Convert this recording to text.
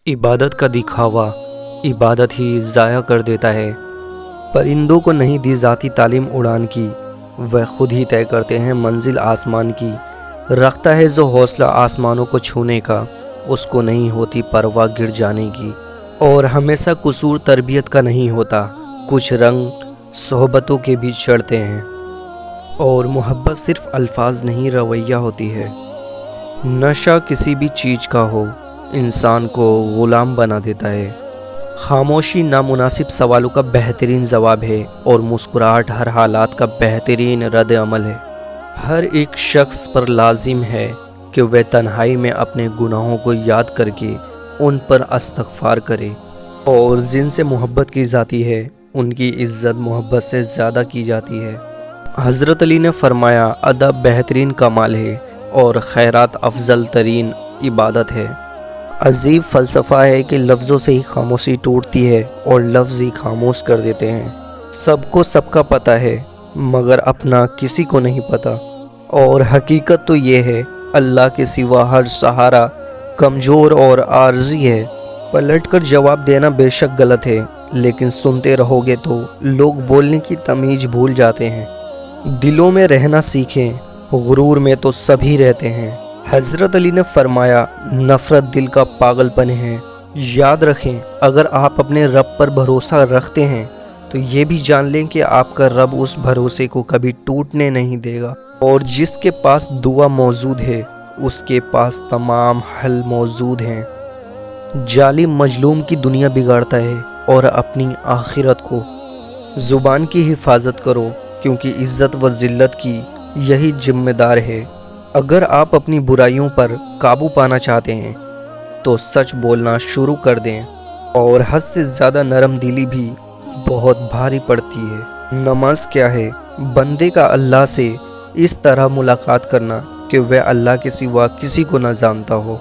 इबादत का दिखावा इबादत ही ज़ाया कर देता है। परिंदों को नहीं दी ज़ाती तालीम उड़ान की, वह खुद ही तय करते हैं मंजिल आसमान की। रखता है जो हौसला आसमानों को छूने का, उसको नहीं होती परवाह गिर जाने की। और हमेशा कसूर तरबियत का नहीं होता, कुछ रंग सोहबतों के बीच चढ़ते हैं। और मोहब्बत सिर्फ अल्फाज नहीं रवैया होती है। नशा किसी भी चीज़ का हो, इंसान को ग़ुलाम बना देता है। खामोशी नामुनासिब सवालों का बेहतरीन जवाब है और मुस्कुराहट हर हालात का बेहतरीन रद्द अमल है। हर एक शख्स पर लाजिम है कि वह तन्हाई में अपने गुनाहों को याद करके उन पर इस्तग़फ़ार करे। और जिनसे मोहब्बत की जाती है, उनकी इज़्ज़त मोहब्बत से ज़्यादा की जाती है। हज़रत अली ने फरमाया, अदब बेहतरीन कमाल है और खैरात अफजल तरीन इबादत है। अजीब फ़लसफ़ा है कि लफ्ज़ों से ही खामोशी टूटती है और लफ्ज़ ही खामोश कर देते हैं। सबको सबका पता है मगर अपना किसी को नहीं पता। और हकीकत तो ये है, अल्लाह के सिवा हर सहारा कमज़ोर और आर्जी है। पलट कर जवाब देना बेशक गलत है, लेकिन सुनते रहोगे तो लोग बोलने की तमीज़ भूल जाते हैं। दिलों में रहना सीखें, गुरूर में तो सभी रहते हैं। हज़रत अली ने फरमाया, नफ़रत दिल का पागलपन है। याद रखें, अगर आप अपने रब पर भरोसा रखते हैं तो ये भी जान लें कि आपका रब उस भरोसे को कभी टूटने नहीं देगा। और जिसके पास दुआ मौजूद है, उसके पास तमाम हल मौजूद हैं। जालिम मजलूम की दुनिया बिगाड़ता है और अपनी आखिरत को। ज़ुबान की हिफाजत करो, क्योंकि इज़्ज़त व ज़िल्लत की यही जिम्मेदार है। अगर आप अपनी बुराइयों पर काबू पाना चाहते हैं तो सच बोलना शुरू कर दें। और हद से ज़्यादा नरम दिली भी बहुत भारी पड़ती है। नमाज क्या है? बंदे का अल्लाह से इस तरह मुलाकात करना कि वह अल्लाह के सिवा किसी को न जानता हो।